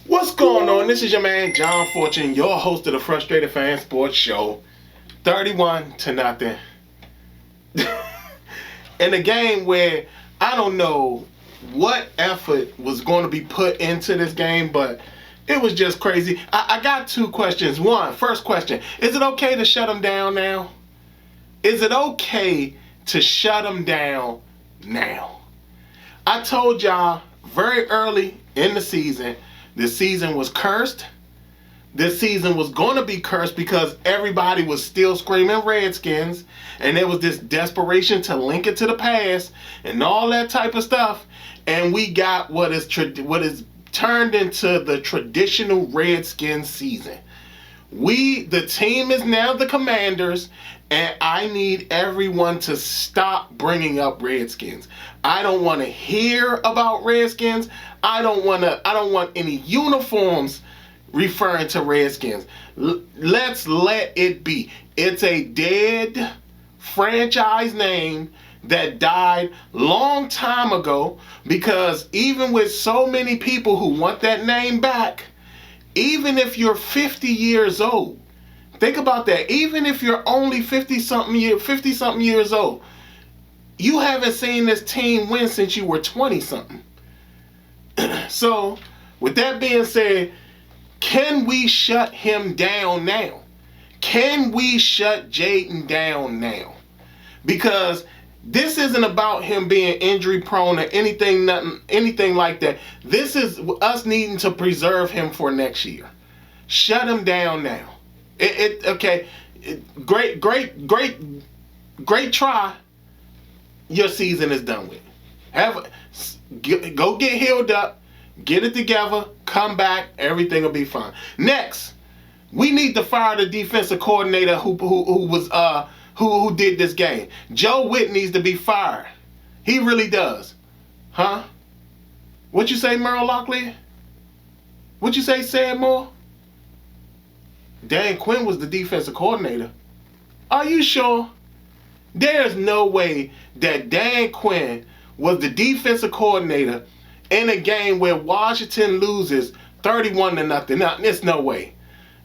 What's going on? This is your man John Fortune, your host of the Frustrated Fan Sports Show. 31-0. In a game where I don't know what effort was going to be put into this game, but it was just crazy. I got two questions. First question, is it okay to shut them down now? Is it okay to shut them down now? I told y'all very early in the season, this season was cursed. This season was going to be cursed because everybody was still screaming Redskins, and there was this desperation to link it to the past and all that type of stuff. And we got what is turned into the traditional Redskins season. The team is now the Commanders, and I need everyone to stop bringing up Redskins. I don't want to hear about Redskins. I don't want any uniforms referring to Redskins. Let's let it be. It's a dead franchise name that died long time ago, because even with so many people who want that name back, even if you're 50 years old, think about that. Even if you're only 50-something years old, you haven't seen this team win since you were 20-something. So, with that being said, can we shut him down now? Can we shut Jaden down now? Because this isn't about him being injury prone or anything like that. This is us needing to preserve him for next year. Shut him down now. Great try. Your season is done with. Go get healed up, get it together, come back, everything will be fine. Next, we need to fire the defensive coordinator who did this game. Joe Witt needs to be fired. He really does. Huh? What you say, Merle Locklear? What you say, Sam Moore? Dan Quinn was the defensive coordinator. Are you sure? There's no way that Dan Quinn was the defensive coordinator in a game where Washington loses 31-0. Now, there's no way.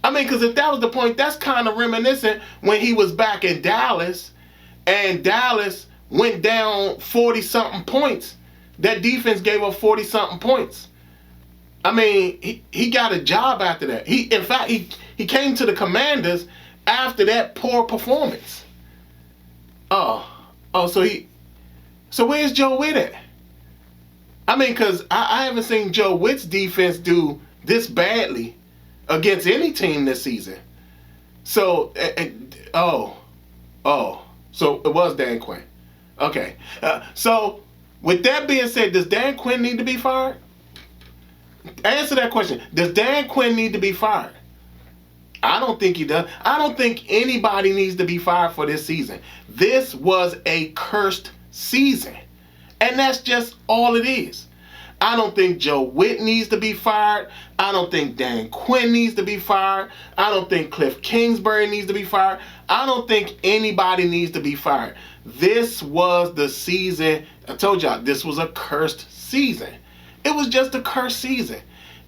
I mean, because if that was the point, that's kind of reminiscent when he was back in Dallas and Dallas went down 40-something points. That defense gave up 40-something points. I mean, he got a job after that. In fact, he came to the Commanders after that poor performance. So where's Joe Witt at? I mean, because I haven't seen Joe Witt's defense do this badly against any team this season. So, so it was Dan Quinn. Okay. So, with that being said, does Dan Quinn need to be fired? Answer that question. Does Dan Quinn need to be fired? I don't think he does. I don't think anybody needs to be fired for this season. This was a cursed season. And that's just all it is. I don't think Joe Witt needs to be fired. I don't think Dan Quinn needs to be fired. I don't think Cliff Kingsbury needs to be fired. I don't think anybody needs to be fired. This was the season. I told y'all, this was a cursed season. It was just a cursed season.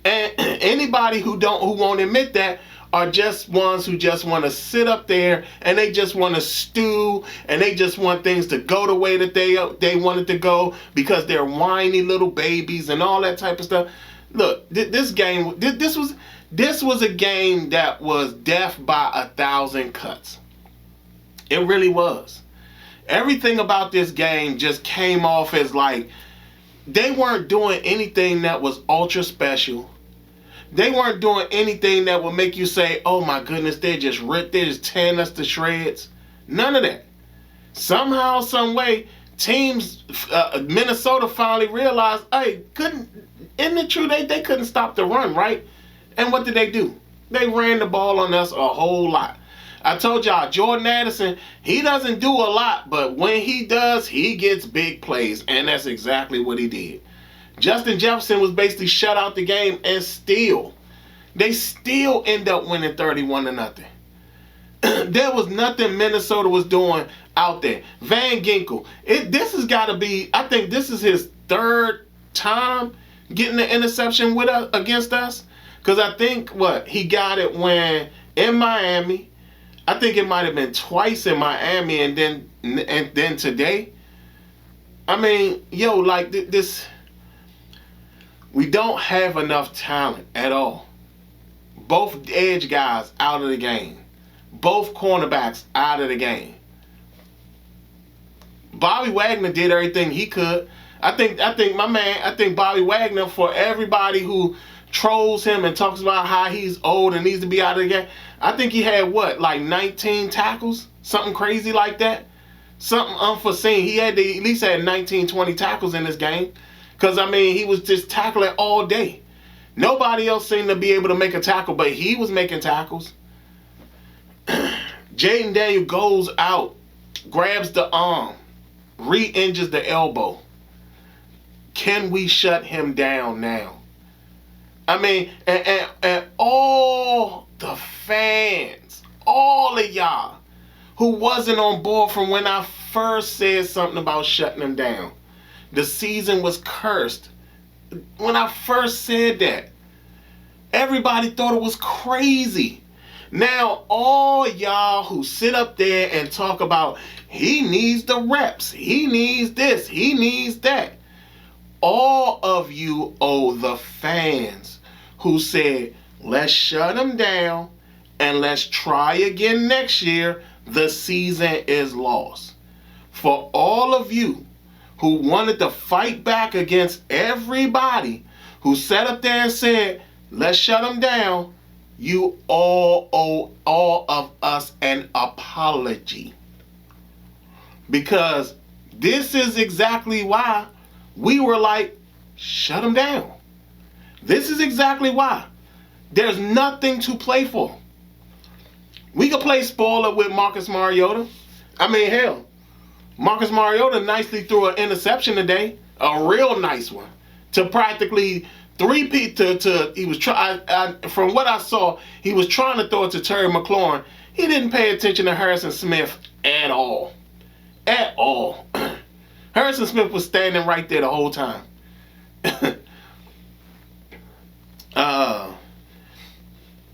And anybody who won't admit that are just ones who just want to sit up there and they just want to stew and they just want things to go the way that they want it to go because they're whiny little babies and all that type of stuff. Look, this was a game that was death by 1,000 cuts. It really was. Everything about this game just came off as like they weren't doing anything that was ultra special. They weren't doing anything that would make you say, oh my goodness, they're just tearing us to shreds. None of that. Somehow, some way, teams, Minnesota finally realized, hey, isn't it true they couldn't stop the run, right? And what did they do? They ran the ball on us a whole lot. I told y'all, Jordan Addison, he doesn't do a lot, but when he does, he gets big plays, and that's exactly what he did. Justin Jefferson was basically shut out the game, and they still end up winning 31-0. There was nothing Minnesota was doing out there. Van Ginkel, this has got to be, I think this is his third time getting the interception against us. Because I think, he got it when in Miami. I think it might have been twice in Miami and then today. I mean, this, we don't have enough talent at all. Both edge guys out of the game. Both cornerbacks out of the game. Bobby Wagner did everything he could. I think Bobby Wagner, for everybody who trolls him and talks about how he's old and needs to be out of the game, I think he had 19 tackles? Something crazy like that? Something unforeseen. He had at least had 19, 20 tackles in this game. Because, he was just tackling all day. Nobody else seemed to be able to make a tackle, but he was making tackles. Jaden Daniel goes out, grabs the arm, re-injures the elbow. Can we shut him down now? And all the fans, all of y'all who wasn't on board from when I first said something about shutting him down. The season was cursed. When I first said that, everybody thought it was crazy. Now, all y'all who sit up there and talk about he needs the reps, he needs this, he needs that, all of you owe the fans who said, let's shut him down and let's try again next year, the season is lost. For all of you who wanted to fight back against everybody who sat up there and said, let's shut him down, you all owe all of us an apology. Because this is exactly why we were like, shut him down. This is exactly why. There's nothing to play for. We could play spoiler with Marcus Mariota. Hell, Marcus Mariota nicely threw an interception today, a real nice one, to practically three-peat he was from what I saw, he was trying to throw it to Terry McLaurin. He didn't pay attention to Harrison Smith at all. At all. Harrison Smith was standing right there the whole time.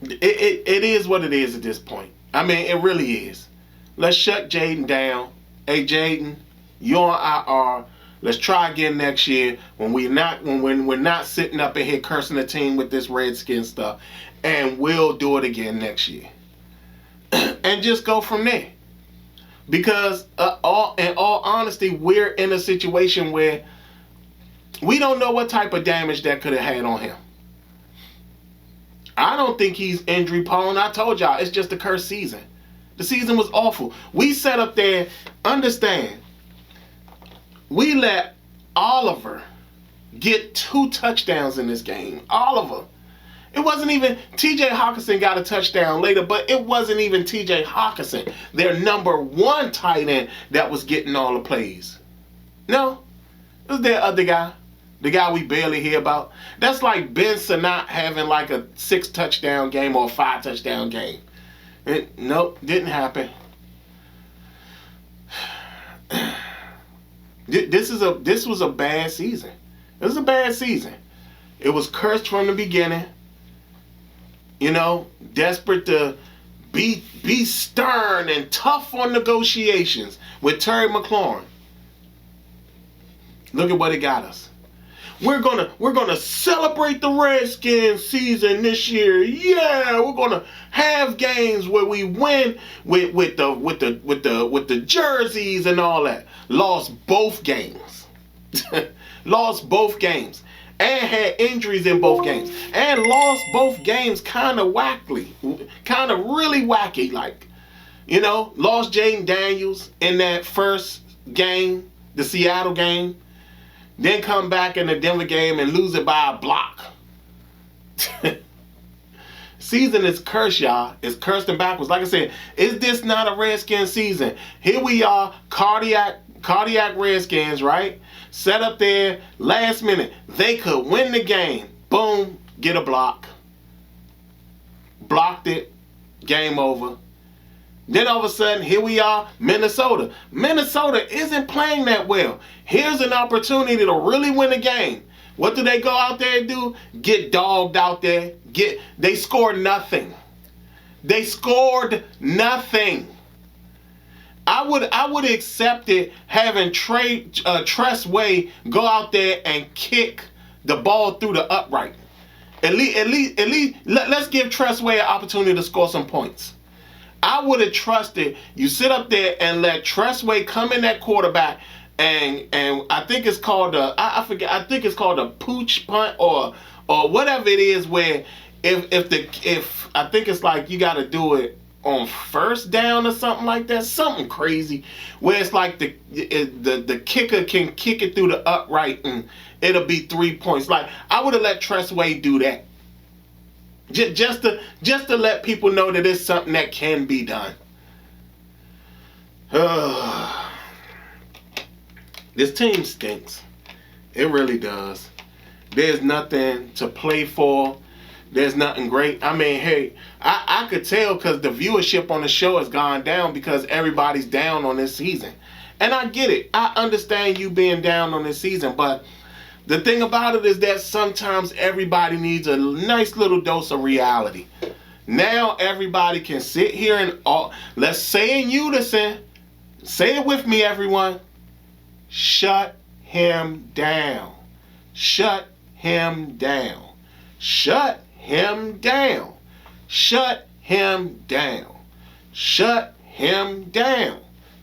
It is what it is at this point. It really is. Let's shut Jaden down. Hey, Jaden, you're on IR. Let's try again next year when we're not sitting up in here cursing the team with this Redskin stuff, and we'll do it again next year, and just go from there. Because in all honesty, we're in a situation where we don't know what type of damage that could have had on him. I don't think he's injury prone. I told y'all, it's just a cursed season. The season was awful. We sat up there, understand, we let Oliver get 2 touchdowns in this game. Oliver. It wasn't even, TJ Hawkinson got a touchdown later, but it wasn't even TJ Hawkinson, their number 1 tight end, that was getting all the plays. No, it was their other guy, the guy we barely hear about. That's like Ben Sinnott having like a 6 touchdown game or a 5 touchdown game. Nope, didn't happen. This was a bad season. It was a bad season. It was cursed from the beginning. Desperate to be stern and tough on negotiations with Terry McLaurin. Look at what it got us. We're gonna celebrate the Redskins season this year. Yeah, we're gonna have games where we win with the jerseys and all that. Lost both games. Lost both games. And had injuries in both games. And lost both games kind of wackily. Kind of really wacky like. Lost Jaden Daniels in that first game, the Seattle game. Then come back in the Denver game and lose it by a block. season is cursed, y'all. It's cursed and backwards. Like I said, is this not a Redskins season? Here we are, cardiac Redskins, right? Set up there, last minute. They could win the game. Boom, get a block. Blocked it. Game over. Then all of a sudden, here we are, Minnesota. Minnesota isn't playing that well. Here's an opportunity to really win a game. What do they go out there and do? Get dogged out there. They scored nothing. They scored nothing. I would accept it having Tress Way go out there and kick the ball through the upright. At least, let's give Tress Way an opportunity to score some points. I would have trusted you sit up there and let Tress Way come in that quarterback and I think it's called I forget, I think it's called a pooch punt or whatever it is, where if I think it's like you got to do it on first down or something like that, something crazy, where it's like the kicker can kick it through the upright and it'll be 3 points. Like, I would have let Tress Way do that. Just to let people know that it's something that can be done. This team stinks. It really does. There's nothing to play for. There's nothing great. I mean, hey, I could tell because the viewership on the show has gone down because everybody's down on this season. And I get it. I understand you being down on this season, but the thing about it is that sometimes everybody needs a nice little dose of reality. Now everybody can sit here and let's say in unison, say it with me, everyone. Shut him down. Shut him down. Shut him down. Shut him down. Shut him down.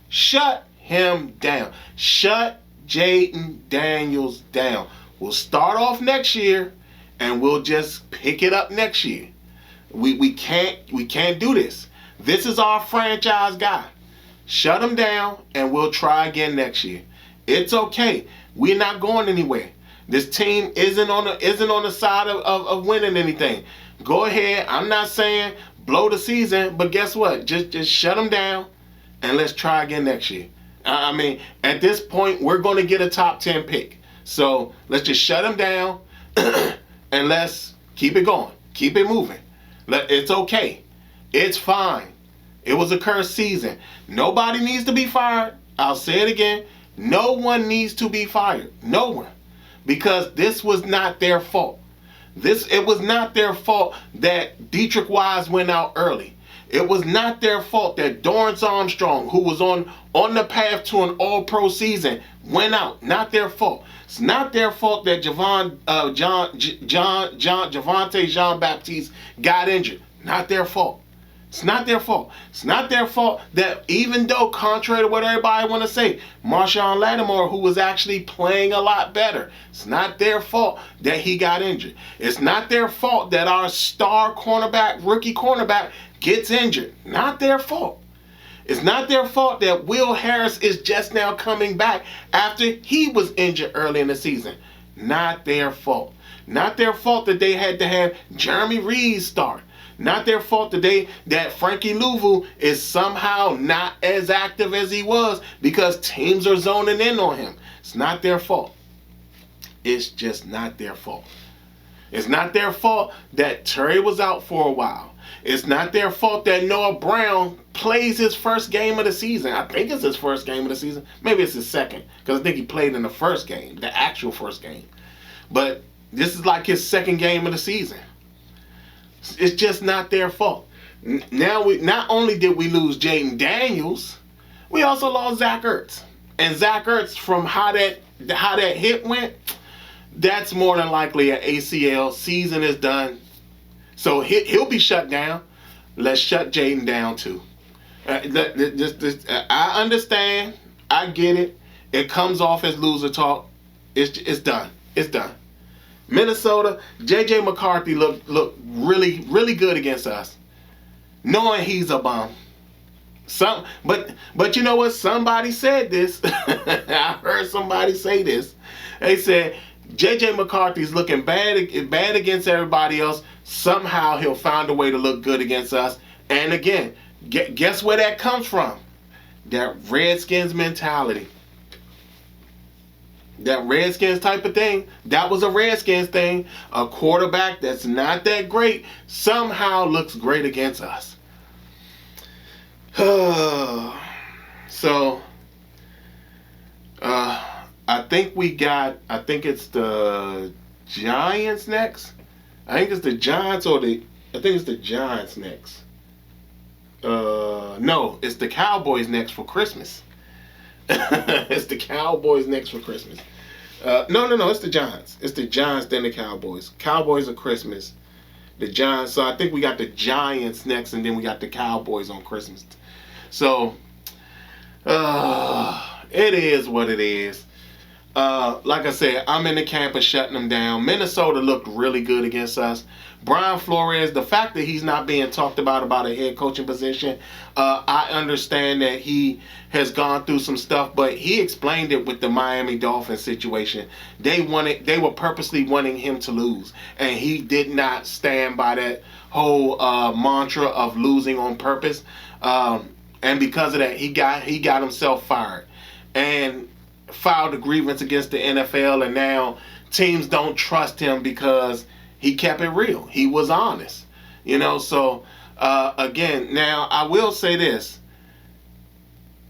Shut him down. Shut Jaden Daniels down. We'll start off next year and we'll just pick it up next year. We can't do this. This is our franchise guy. Shut him down and we'll try again next year. It's okay. We're not going anywhere. This team isn't on the side of winning anything. Go ahead. I'm not saying blow the season, but guess what? Just shut them down and let's try again next year. I mean, at this point, we're going to get a top 10 pick. So let's just shut them down and let's keep it going. Keep it moving. It's okay. It's fine. It was a cursed season. Nobody needs to be fired. I'll say it again. No one needs to be fired. No one. Because this was not their fault. It was not their fault that Dietrich Wise went out early. It was not their fault that Dorrance Armstrong, who was on the path to an All-Pro season, went out. Not their fault. It's not their fault that Javonte Jean-Baptiste got injured. Not their fault. It's not their fault. It's not their fault that, even though, contrary to what everybody want to say, Marshawn Lattimore, who was actually playing a lot better, it's not their fault that he got injured. It's not their fault that our star cornerback, rookie cornerback, gets injured. Not their fault. It's not their fault that Will Harris is just now coming back after he was injured early in the season. Not their fault. Not their fault that they had to have Jeremy Reed start. Not their fault that Frankie Louvu is somehow not as active as he was because teams are zoning in on him. It's not their fault. It's just not their fault. It's not their fault that Terry was out for a while. It's not their fault that Noah Brown plays his first game of the season. I think it's his first game of the season. Maybe it's his second, because I think he played in the first game, the actual first game. But this is like his second game of the season. It's just not their fault. Now, not only did we lose Jaden Daniels, we also lost Zach Ertz. And Zach Ertz, from how that hit went, that's more than likely an ACL. Season is done. So he'll be shut down. Let's shut Jaden down too. I understand. I get it. It comes off as loser talk. It's done. It's done. Minnesota, J.J. McCarthy looked really, really good against us, knowing he's a bum. But you know what? Somebody said this. I heard somebody say this. They said J.J. McCarthy's looking bad against everybody else, somehow he'll find a way to look good against us. And again, guess where that comes from? That Redskins mentality. That Redskins type of thing. That was a Redskins thing. A quarterback that's not that great somehow looks great against us. So, I think it's the Giants next. I think it's the Giants next. No, it's the Cowboys next for Christmas. It's the Cowboys next for Christmas. No, it's the Giants. It's the Giants, then the Cowboys. Cowboys are Christmas. The Giants. So I think we got the Giants next, and then we got the Cowboys on Christmas. So, it is what it is. Like I said, I'm in the camp of shutting them down. Minnesota looked really good against us. Brian Flores, the fact that he's not being talked about a head coaching position, I understand that he has gone through some stuff, but he explained it with the Miami Dolphins situation. They were purposely wanting him to lose, and he did not stand by that whole mantra of losing on purpose. And because of that, he got himself fired and filed a grievance against the NFL, and now teams don't trust him because he kept it real. He was honest. So again, now I will say this.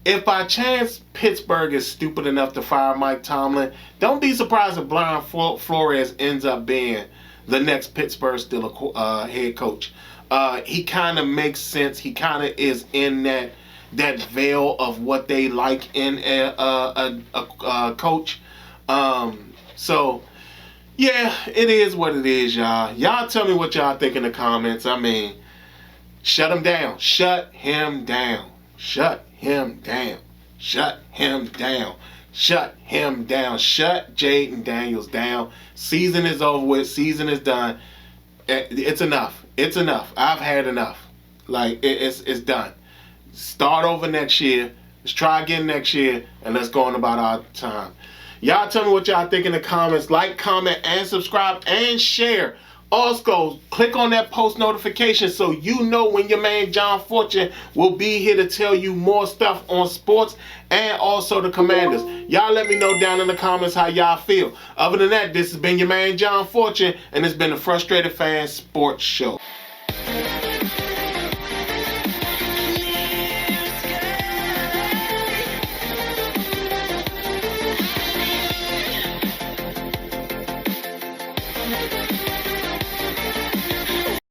If by chance Pittsburgh is stupid enough to fire Mike Tomlin, don't be surprised if Brian Flores ends up being the next Pittsburgh Steelers head coach. He kind of makes sense. He kind of is in that veil of what they like in a coach. So, yeah, it is what it is, y'all. Y'all tell me what y'all think in the comments. I mean, shut him down. Shut him down. Shut him down. Shut him down. Shut him down. Shut Jaden Daniels down. Season is over with. Season is done. It's enough. It's enough. I've had enough. Like, it's done. Start over next year. Let's try again next year, and let's go on about our time. Y'all tell me what y'all think in the comments. Like, comment, and subscribe, and share. Also, click on that post notification so you know when your man John Fortune will be here to tell you more stuff on sports and also the Commanders. Y'all let me know down in the comments how y'all feel. Other than that, this has been your man John Fortune, and it's been the Frustrated Fan Sports Show.